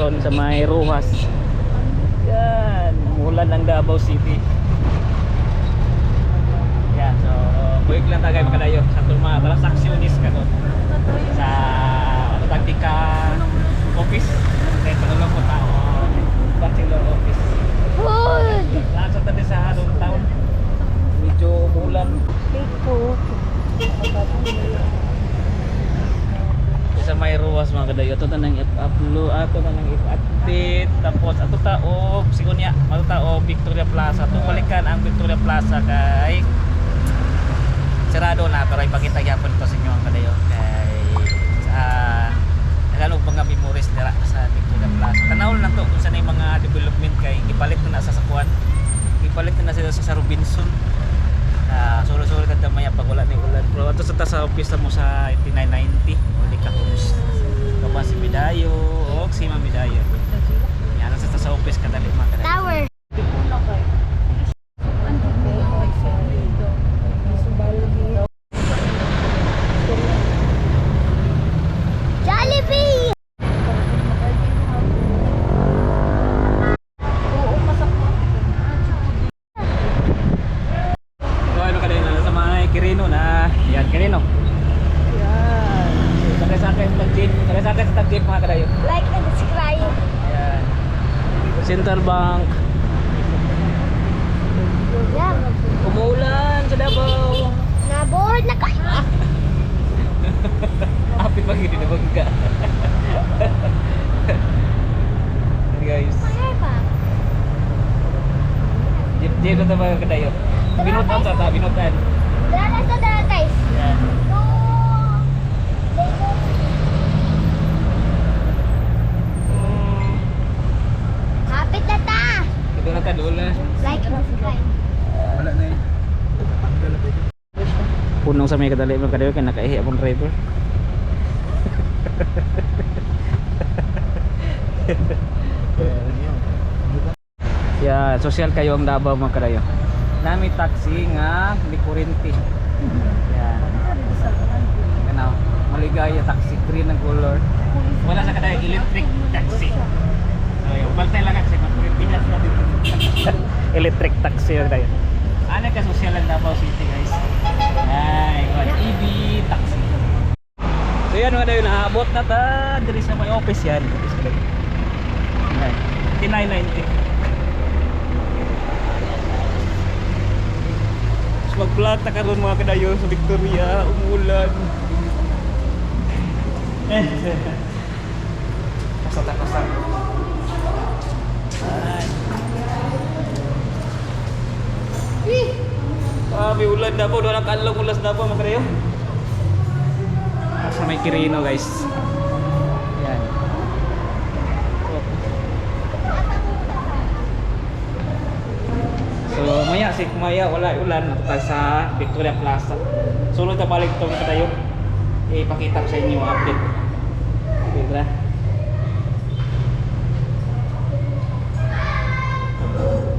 doon sa may Rojas. Yan, mulan ng Davao City. Yan, so buwig lang tagay makadayo sa mga transactionist ka doon sa taktika office. Kaya panulong po tao bachelor office. Food! Lahat sa tadi sa downtown. Medyo bulan. Sa may Ruas mga kadayo, ito na nang i-upload, ito na nang i-update. Tapos ito tao, sigunya, ito tao Victoria Plaza. Ito balikan ang Victoria Plaza kay sarado na, pero ipakita gyapon ko sa inyo mga kadayo kay nagalog mga memories dira sa Victoria Plaza. Tanawon lang to kung saan yung mga development kay gipalit na sa sakuan. Gipalit na sila sa Robinson. Solo-solo kada maya pag wala ni ulan. Pero ato sa office mo sa 8990 uli ka homes. Kapa si Midayo o si Ma'am Midayo. Yan sa office kadali mga kadali. Tower! Jollibee! Kirino na. Yan, Kirino. Yan. Sakay-sakay sa tag-jeep. Sakay-sakay sa tag-jeep mga kadayo. Like and subscribe. Yan. Central Bank. Yeah. Umuulan sa Davao. Na-board na ka. Apit pag hindi na magka. Yan guys. Kaya pa? Jeep na ito mga kadayo. Binutan sa ta, binutan. Dala sa dala guys. Yan. No. Hapit na ta. Ito na tadola. Like and subscribe. Wala na eh. Punong sa may kadali mga kadayo kaya nakaihi akong driver. Yeah, social kayo ang Davao mga kadayo. Nami taxi nga di kurente. Yan. Ano, maligaya taxi green ang color. Wala sa kadayo electric taxi. So, yung baltay lang kasi kurente na electric taxi yung kadayo. Ano ka social ang Davao City guys. Ay, EV taxi. So yan mga kadayo, naabot na ta diri sa may office yan. Office ko. Yan. 8990. Mag-vlog na karon mga kadayo sa Victoria, umulan. Kasat-kasat. May ulan na po, doon ang kanlong ulas na po mga kadayo. Sa may Kirino guys. Yan. So maya wala ulan nakita sa Victoria Plaza. Sulod na balik to mga kadayo. Ipakita ko sa inyo ang update. Diba?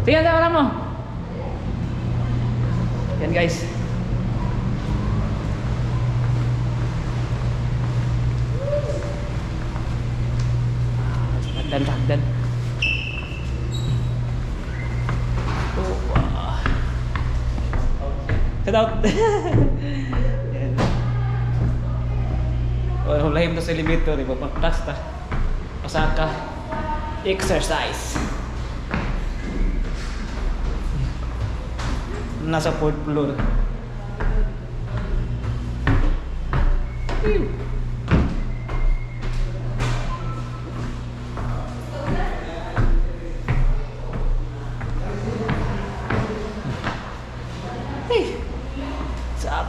Tingnan sa wala mo. Yan guys. Hagdan. Shout out. Yan. Oh, lahim to sa elevator, iba pang plasta. Osaka. Exercise. Nasa 4th floor.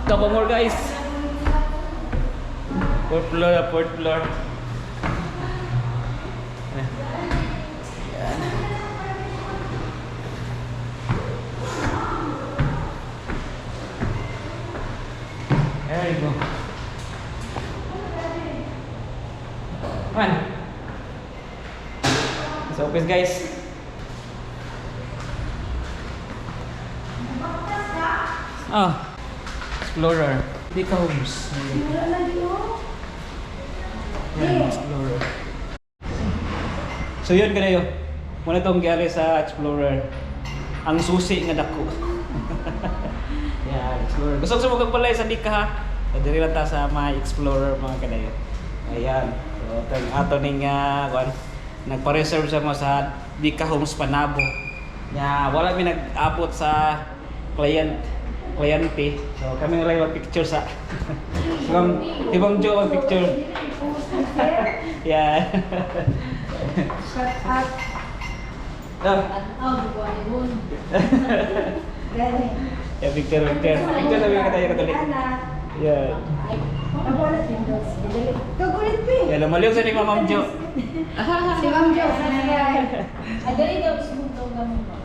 Couple more guys. 4th floor. Yan. There you go. Come on. Sa office guys. Explorer. Dito homes. Yan, Explorer. So yun kanayo. Muna tong gyari sa Explorer. Ang susi nga dako. Yan, Explorer. Gusto ko sumugag pala sa Dika ha. Diri lang ta sa My Explorer mga kanayo. Ayan. So tong ato ning nagpa-reserve sa mo sa Dika Homes Panabo. Ya, wala mi nag-abot sa kliyente. So kami ray mag-picture sa Ibang Joe ang picture. Yeah. Shut up. Ya picture. Picture sabi ka tayo katulik. Yeah. Kagulit pa eh. Ya lumalyog sa ni Ma'am Jo. Si Ma'am Jo. Adali daw sumutong gamon ba?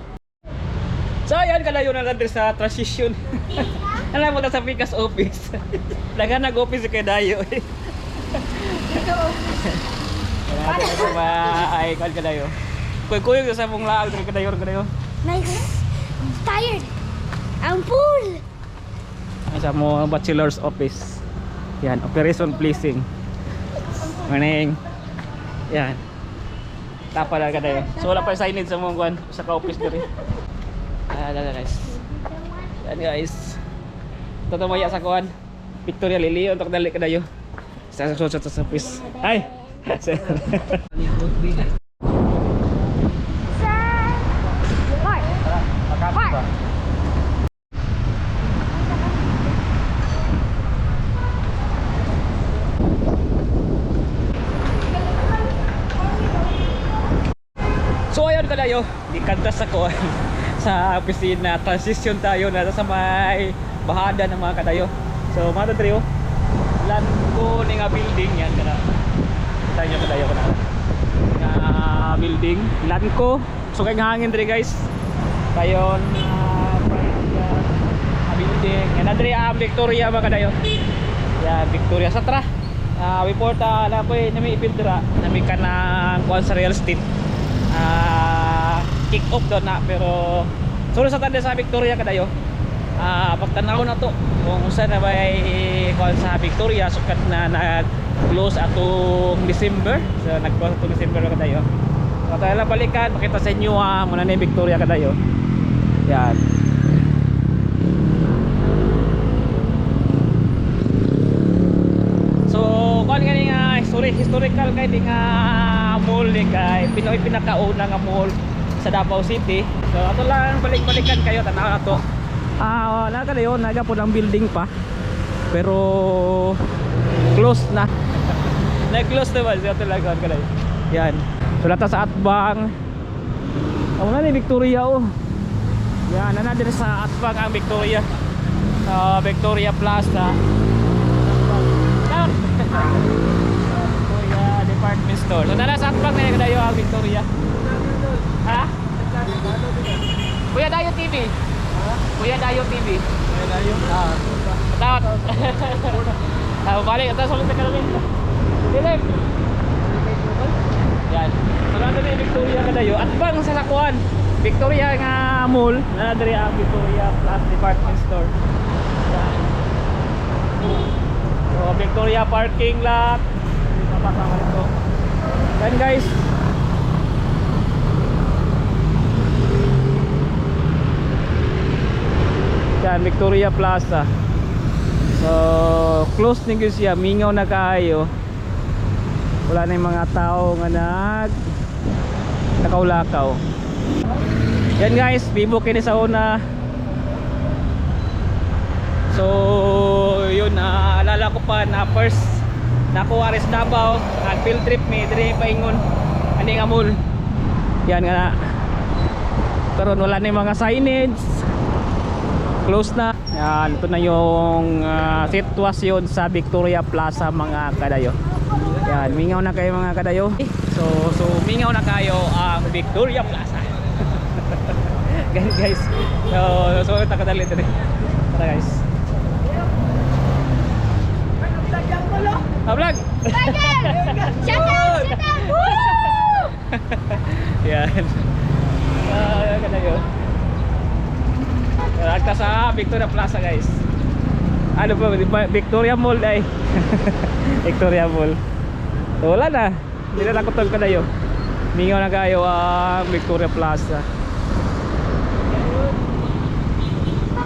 So ayan kalayo na lang din sa transition. Alam mo na sa Picas office. Dagan nag-office kay Dayo. Ito. Kaya natin sa ay kan kalayo. Kuy-kuy sa mong laag diri kadayo. Nice. I'm tired. I'm full. Sa mo bachelor's office. Yan, operation pleasing. Morning. Yan. Tapa na kadayo. So wala pa signage sa mong kuan sa ka-office diri. Guys. Yan guys. Toto maya sa kuan. Victoria Lily untuk dali kadayo. Sa office. Ay. Park. So ayun kadayo, ikantas ako sa opisina. Transition tayo na sa may bahada ng mga kadayo. So mga trio, lan ko ni nga building yan kana. Kita nyo kadayo kana. Nga building, lan ko. So kay hangin diri guys. Kayon building. Yan na diri Victoria mga kadayo. Yan Victoria sa tra. Report na po nami ipildra. Nami ka na kuan sa real estate. Kick off daw na pero solo sa tanda sa Victoria kadayo pagtanaw na to kung usa na bay kuan sa Victoria sukat na nag-close atong December. So nag-close atong December kadayo. So tayo lang balikan makita sa inyo muna na Victoria kadayo. Yan. So kuan gani nga historical kay di nga mall ni kay Pinoy pinakauna nga mall sa Davao City. So ato lang balik-balikan kayo tanaw na to. Na kadayo naga po ng building pa. Pero close na. Na-close na ba siya talaga kadayo. Yan. So lata sa Atbang. Wala ni Victoria oh. Yan na din sa Atbang ang Victoria. Victoria Plaza. Victoria Department Store. So nala sa Atbang na kadayo ang Victoria. Ha? Kuya Dayo TV. Kuya Dayo TV. Kuya Dayo. Tawag. Balik atas ulit ka namin. Dilek. Yan. So nandun na yung Victoria kadayo. At bang sa sakuan Victoria nga mall. Nanadari ang Victoria Plus Department Store. Yan. So Victoria parking lot. Papasama nito. Yan guys. Yan, Victoria Plaza. So, close na siya, mingaw na kayo. Wala na yung mga tao nga nakaulakaw. Yan guys, bibo kini sa una. So, yun, alala ko pa na first nakuha rin sa Davao, nag-field trip mi, diri paingon. Ani nga mall. Yan nga na. Pero wala na yung mga signage. Close na. Yan, ito na yung sitwasyon sa Victoria Plaza mga kadayo. Yan, mingaw na kayo mga kadayo. So mingaw na kayo ang Victoria Plaza. Ganyan guys. So takadali dito. Tara guys. Vlog! Shout out! Woo! Yan. Kadayo. Agta sa Victoria Plaza guys. Ano po, Victoria Mall ay. Victoria Mall. So wala na. Hindi na nakutol ka na yun. Mingaw na kayo ang Victoria Plaza.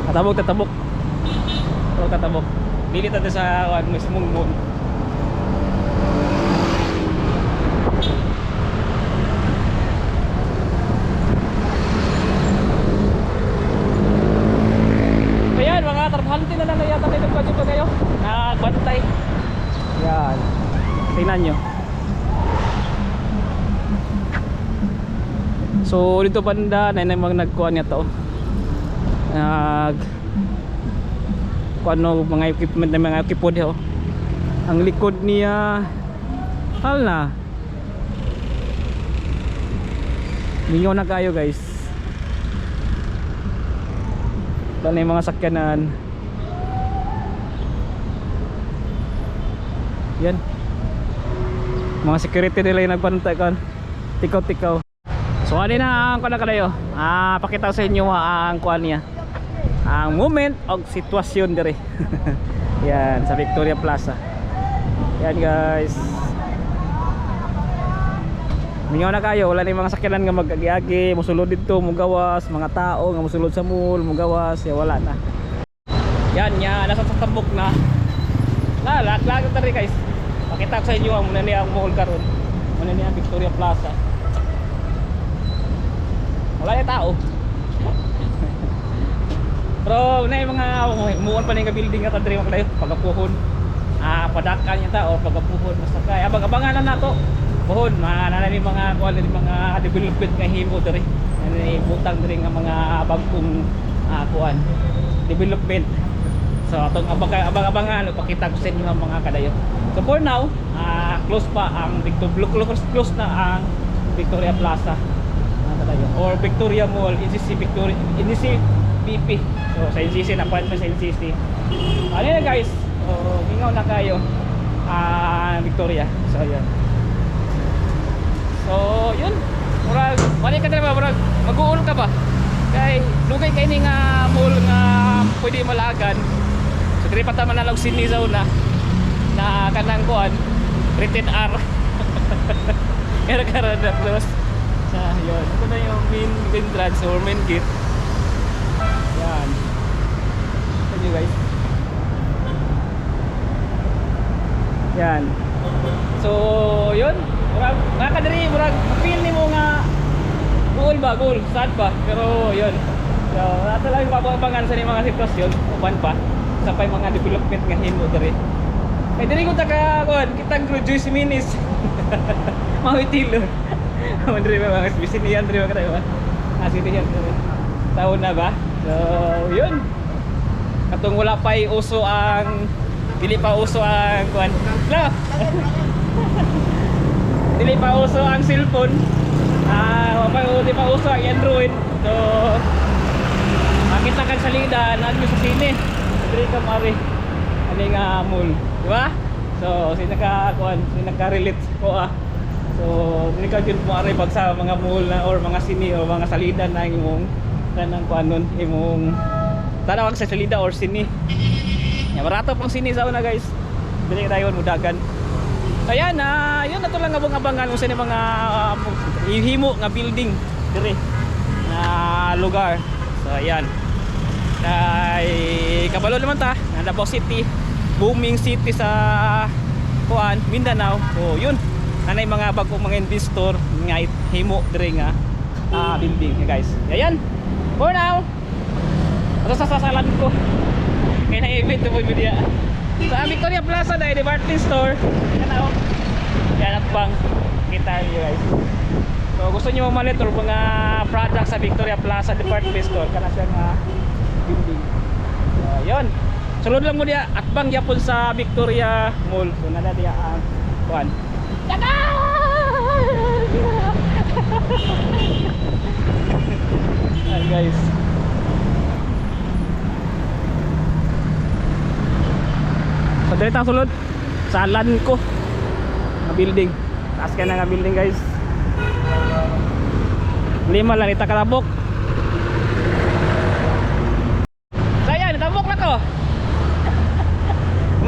Tatabok. Tatabok. Dili tayo sa mismong moon. Ayan, mga trabahante na lang yata may nagpadyo pa kayo. Nagbantay. Yan. Tingnan nyo. So dito banda na namang nagkuhan niya to. Kuano mga equipment na mga kipod ho. Ang likod niya hal na. Mingaw na kayo guys. Ito na yung mga sakyanan. Yan. Mga security nila yung nagbantay kan. Tikaw-tikaw. So ano na ang kadayo? Pakita ko sa inyo ang kuan niya. Ang moment o sitwasyon dire. Yan sa Victoria Plaza. Yan guys. Mingaw na kayo, wala na yung mga sakyanan nga mag-agi-agi, musulod dito, mugawas, mga tao nga musulod sa mall, mugawas, ya wala na. Yan, nasa tatabok na. Lag ta rin guys. Pakita ko sa inyo ang muna niya ang mall karon. Muna niya ang Victoria Plaza. Wala yung tao. Pero na yung mga umuon pa na yung building nga tadiri mga kayo, pagapuhon. Padakan yung tao, pagapuhon, basta kaya abang-abangan na nato. Puhon, nanay mga quality mga development nga himo diri. Nanay butang diri nga mga bagong kuan development. So atong abang-abangan pakita ko sa inyo ang mga kadayo. So for now, close pa ang close na ang Victoria Plaza. Or Victoria Mall, NCC Victoria, NCC BP. So sa NCC na appointment sa NCC. Ano na guys? Mingaw na kayo. Victoria. So yun. So yun. Murag, wala ka na ba? Murag, mag-uul ka ba? Kay lugay kay ni nga mall nga pwede malagan. So diri pa ta manalog sini sa una na kanang kuan rated R. Era karon na plus. Yun, ito na yung main entrance or main gate. Yan. Ito nyo guys. Yan. So, yun. Mga kadiri, feel ni mo nga goal, sad pa. Pero yun. So, nato lang yung papabangan sa mga sitwasyon. Upan pa. Sa pa yung mga development nga himo diri. Kaya diri ko kuan, kitang Joyce Minis. Mawitilo. Mandiri ba mga bisinian diri ba kayo ba? Sinihan diri. Taon na ba? So, yun. Katong wala pa uso ang dili pa uso ang kuan. La. Dili pa uso ang cellphone. Di pa uso ang Android. So, makita kan salida na sa sine. Diri ka mari. Ani nga mall, di ba? So, sinaka-relate ko So, hindi ka dyan maaari pag sa mga mall na or mga sini o mga salida na imong kanang kuanon imong tanawag sa salida or sini. Ya barato pang sini sa una guys. Dili tayo mudagan. So yan yun na to lang abang-abangan mo sa mga himo nga building dire na lugar. So ayan. Kay kabalo naman ta, Davao City, booming city sa kuan Mindanao. So yun. Nanay mga bagong mga investor nga himo dire nga building guys. Ayan. For now. Ito sa sasalan ko. Kaya na-event to po media. Sa Victoria Plaza dahil department store. Yan ako. Yan at bang kita nyo guys. So gusto nyo mamalit or mga products sa Victoria Plaza department store. Kana siya nga building. So yun. Sulod lang mo diya at bang yapon sa Victoria Mall. So nana diya ang kuan. Ayan guys. So dito ang sulod sa land ko na building. Taas ka na nga building guys. 5 lang itakalabok. So ayan, itabok na ko.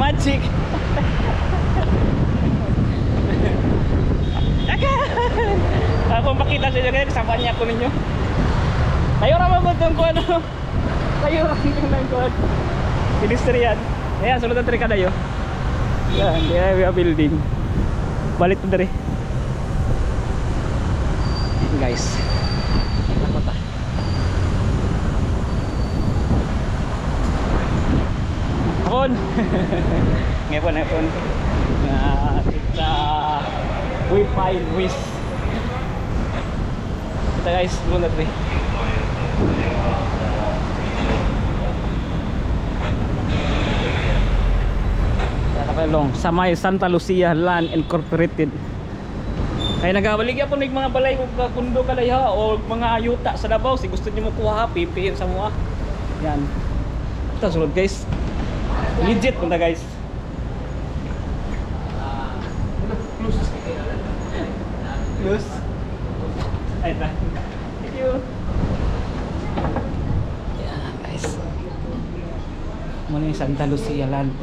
Magic. Kung makita sa inyo ngayon, kasama niya ako ninyo. Tayo naman po itong kuha, no? Tayo naman yung kuha. Pedestrian. Ayan, sunod ang trika na yun. Yan, di ay building. Balik na dari. Guys. Ako ta. Hapon. Ngepon. Kita Wi-Fi with. Kita guys, muna dari. Long sa may Santa Lucia Land Incorporated. Ay nagabaligya po ng mga balay kung kundo ka dayha o mga ayuta sa Davao si gusto niyo mo kuha pipiin sa mga. Yan. Ito sulod guys. Legit punta guys. Close. Ay ta. Thank you. Yeah, guys. Muna yung Santa Lucia Land.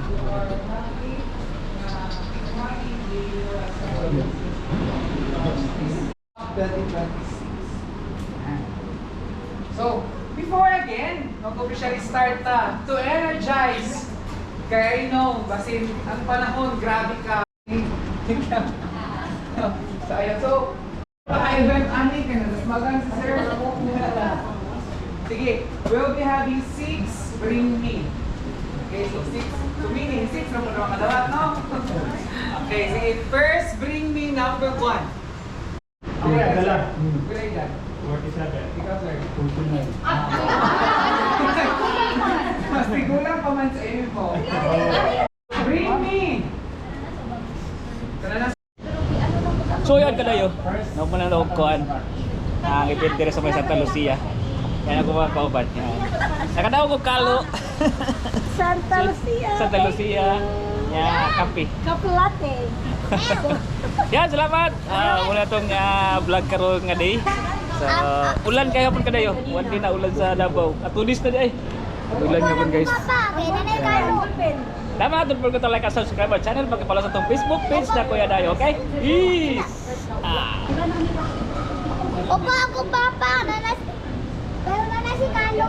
So, before again, mag-officially start to energize. Kaya I know, basin ang panahon, grabe ka. So, ayan. So, event ani ka na. Magang sa sir. Sige, we'll be having 6 bring me. Okay, so 6. So, meaning 6 na po naman kadawat, no? Okay, sige. First, bring me number 1. Okay, Grade that. 47. Ikaw, sir. 49. Mas tigulang pa man sa info. Bring me! Tara na. So yun kadayo. No mo na loob kuan. Ang ipit dire sa may Santa Lucia. Kaya ako mga kauban. Yan. Nakadaw ko kalo. Santa Lucia. Santa Lucia. Ya, kape. Kaplate. Yan, salamat. Muna tong vlog karon nga day. So, ulan kayo pun kadayo. One day na ulan sa Davao. At tulis na di ay. Ulan nga pun guys. Papa, kaya nanay Carlo. Tama, don't forget to like and subscribe our channel. Pagkapala sa itong Facebook page na Kuya Dayo, okay? Peace! Opo, ako papa. Nanas. Pero nanas si Carlo.